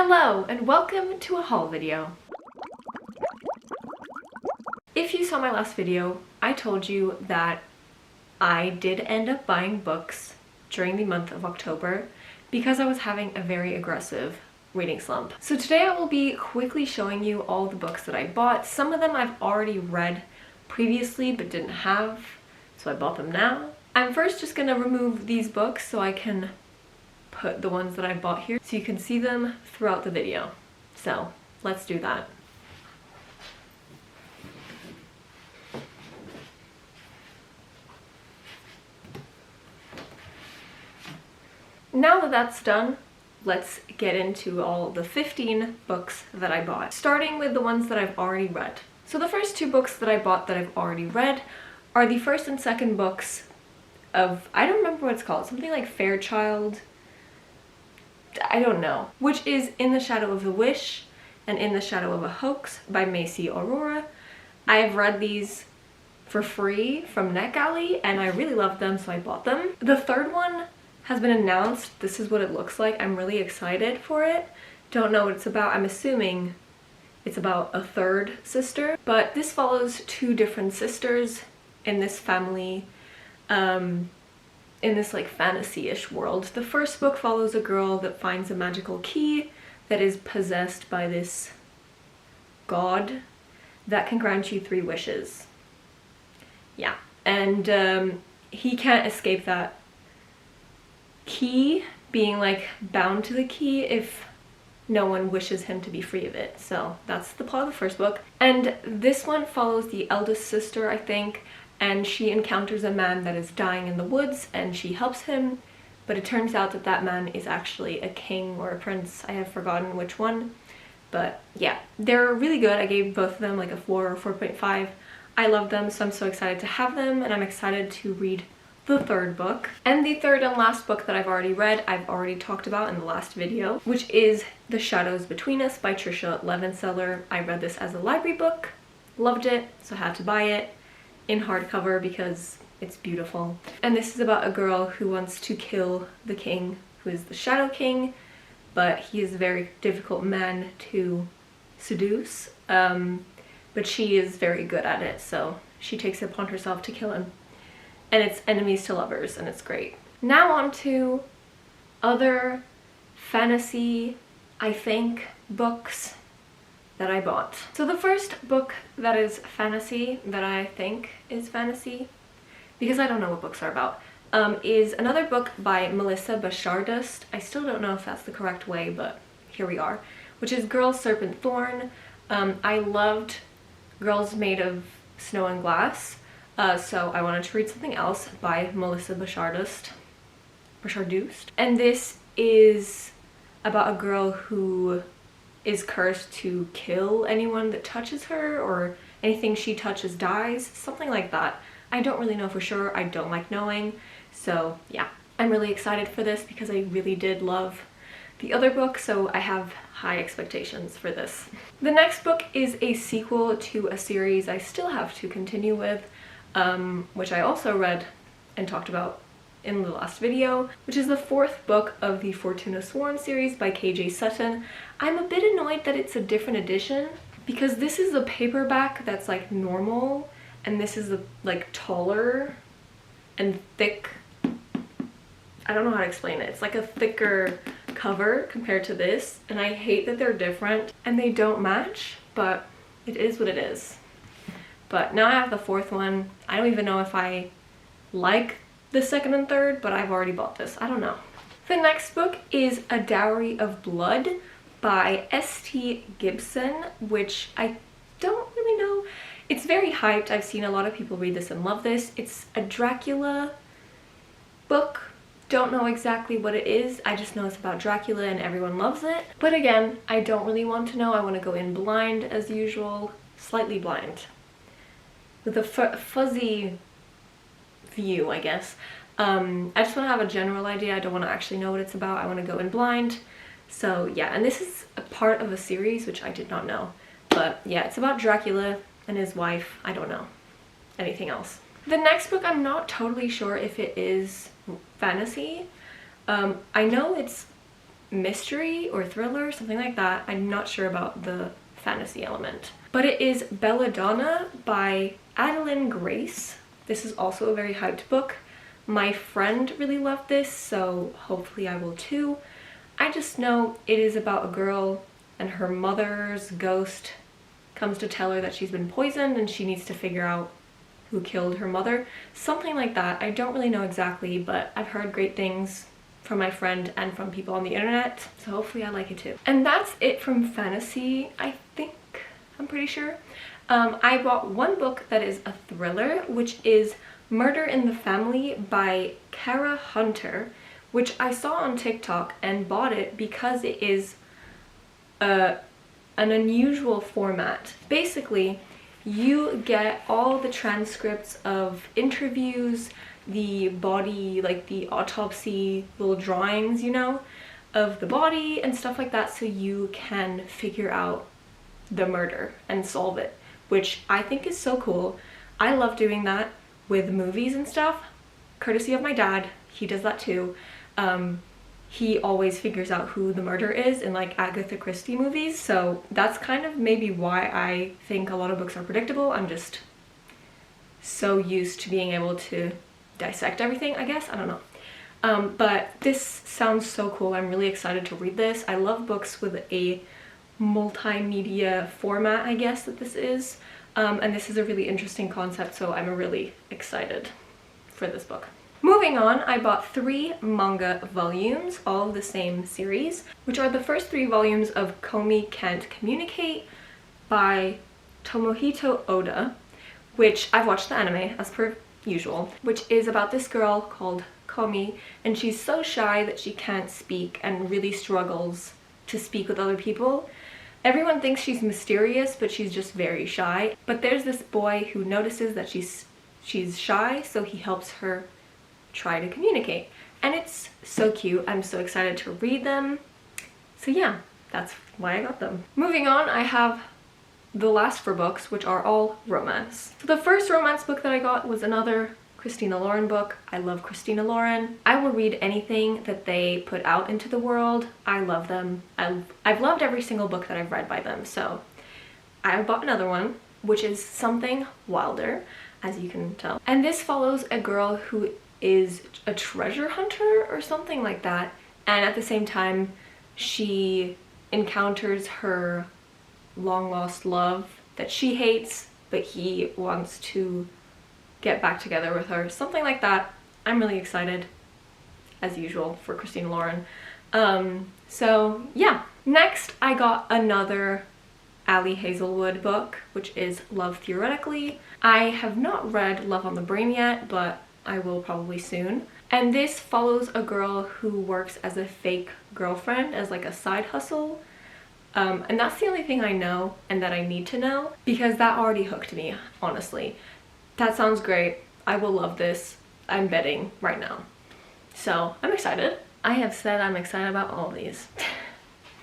Hello and welcome to a haul video. If you saw my last video, I told you that I did end up buying books during the month of October because I was having a very aggressive reading slump. So today I will be quickly showing you all the books that I bought. Some of them I've already read previously but didn't have, so I bought them now. I'm first just gonna remove these books so I can put the ones that I bought here so you can see them throughout the video. So let's do that. Now that that's done, let's get into all the 15 books that I bought, starting with the ones that I've already read. So the first two books that I bought that I've already read are the first and second books of, I don't remember what it's called, something like Fairchild, I don't know, which is In the Shadow of the Wish and In the Shadow of a Hoax by Macy Aurora. I've read these for free from NetGalley and I really loved them, so I bought them. The third one has been announced. This is what it looks like. I'm really excited for it. Don't know what it's about. I'm assuming it's about a third sister, but this follows two different sisters in this family, in this like fantasy-ish world. The first book follows a girl that finds a magical key that is possessed by this god that can grant you 3 wishes. Yeah, and he can't escape that key being like bound to the key if no one wishes him to be free of it. So that's the plot of the first book. And this one follows the eldest sister, I think, and she encounters a man that is dying in the woods and she helps him, but it turns out that that man is actually a king or a prince. I have forgotten which one, but yeah, they're really good. I gave both of them like a 4 or 4.5. I love them, so I'm so excited to have them, and I'm excited to read the third book. And the third and last book that I've already read, I've already talked about in the last video, which is The Shadows Between Us by Tricia Levenseller. I read this as a library book, loved it, so I had to buy it in hardcover because it's beautiful. And this is about a girl who wants to kill the king, who is the Shadow King, but he is a very difficult man to seduce, but she is very good at it, so she takes it upon herself to kill him. And it's enemies to lovers, and it's great. Now on to other fantasy, I think, books that I bought. So the first book that is fantasy, that I think is fantasy, because I don't know what books are about, is another book by Melissa Bashardust. I still don't know if that's the correct way, but here we are, which is Girls, Serpent, Thorn. I loved Girls Made of Snow and Glass, so I wanted to read something else by Melissa Bashardust. And this is about a girl who is cursed to kill anyone that touches her, or anything she touches dies, something like that. I don't really know for sure. I don't like knowing. So yeah, I'm really excited for this because I really did love the other book, so I have high expectations for this. The next book is a sequel to a series I still have to continue with, which I also read and talked about in the last video, which is the 4th book of the Fortuna Sworn series by KJ Sutton. I'm a bit annoyed that it's a different edition because this is a paperback that's like normal and this is like taller and thick. I don't know how to explain it. It's like a thicker cover compared to this, and I hate that they're different and they don't match, but it is what it is. But now I have the 4th one. I don't even know if I like the 2nd and 3rd, but I've already bought this. I don't know. The next book is A Dowry of Blood by S.T. Gibson, which I don't really know. It's very hyped. I've seen a lot of people read this and love this. It's a Dracula book. Don't know exactly what it is. I just know it's about Dracula and everyone loves it. But again, I don't really want to know. I want to go in blind as usual, slightly blind, with a fuzzy view, I guess. I just want to have a general idea. I don't want to actually know what it's about. I want to go in blind. So yeah, and this is a part of a series which I did not know. But yeah, it's about Dracula and his wife. I don't know anything else. The next book, I'm not totally sure if it is fantasy. I know it's mystery or thriller, something like that. I'm not sure about the fantasy element. But it is Belladonna by Adeline Grace. This is also a very hyped book. My friend really loved this, so hopefully I will too. I just know it is about a girl and her mother's ghost comes to tell her that she's been poisoned and she needs to figure out who killed her mother. Something like that. I don't really know exactly, but I've heard great things from my friend and from people on the internet, so hopefully I like it too. And that's it from fantasy, I think. I'm pretty sure. I bought one book that is a thriller, which is Murder in the Family by Kara Hunter, which I saw on TikTok and bought it because it is an unusual format. Basically, you get all the transcripts of interviews, the body, like the autopsy little drawings, you know, of the body and stuff like that, so you can figure out the murder and solve it, which I think is so cool. I love doing that with movies and stuff, courtesy of my dad. He does that too. He always figures out who the murderer is in like Agatha Christie movies, so that's kind of maybe why I think a lot of books are predictable. I'm just so used to being able to dissect everything, I guess. I don't know. But this sounds so cool. I'm really excited to read this. I love books with a multimedia format, I guess, that this is. And this is a really interesting concept, so I'm really excited for this book. Moving on, I bought 3 manga volumes, all of the same series, which are the first 3 volumes of Komi Can't Communicate by Tomohito Oda, which I've watched the anime, as per usual, which is about this girl called Komi, and she's so shy that she can't speak and really struggles to speak with other people. Everyone thinks she's mysterious, but she's just very shy. But there's this boy who notices that she's shy, so he helps her try to communicate. And it's so cute. I'm so excited to read them. So yeah, that's why I got them. Moving on, I have the last 4 books, which are all romance. So the first romance book that I got was another Christina Lauren book. I love Christina Lauren. I will read anything that they put out into the world. I love them. I've loved every single book that I've read by them. So I bought another one, which is Something Wilder, as you can tell. And this follows a girl who is a treasure hunter or something like that. And at the same time, she encounters her long lost love that she hates, but he wants to get back together with her, something like that. I'm really excited, as usual, for Christina Lauren. So yeah. Next, I got another Ali Hazelwood book, which is Love Theoretically. I have not read Love on the Brain yet, but I will probably soon. And this follows a girl who works as a fake girlfriend, as like a side hustle. And that's the only thing I know and that I need to know, because that already hooked me, honestly. That sounds great. I will love this. I'm betting right now. So I'm excited. I have said I'm excited about all of these.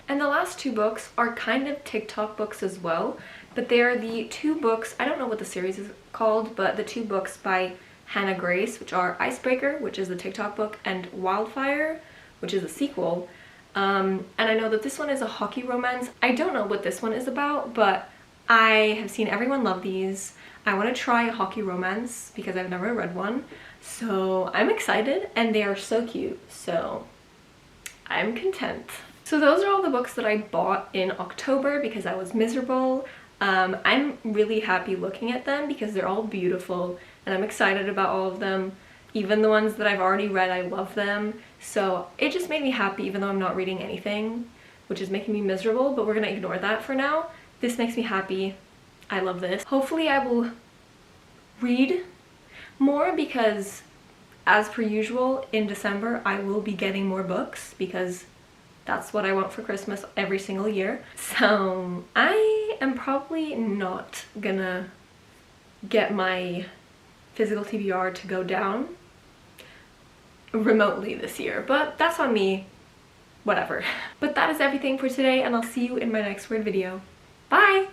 And the last 2 books are kind of TikTok books as well, but they are the 2 books, I don't know what the series is called, but the 2 books by Hannah Grace, which are Icebreaker, which is the TikTok book, and Wildfire, which is a sequel. And I know that this one is a hockey romance. I don't know what this one is about, but I have seen everyone love these. I want to try a hockey romance because I've never read one. So I'm excited, and they are so cute. So I'm content. So those are all the books that I bought in October because I was miserable. I'm really happy looking at them because they're all beautiful and I'm excited about all of them. Even the ones that I've already read, I love them. So it just made me happy even though I'm not reading anything, which is making me miserable, but we're gonna ignore that for now. This makes me happy. I love this. Hopefully I will read more because, as per usual, in December I will be getting more books because that's what I want for Christmas every single year. So I am probably not gonna get my physical TBR to go down remotely this year, but that's on me, whatever. But that is everything for today, and I'll see you in my next word video. Bye!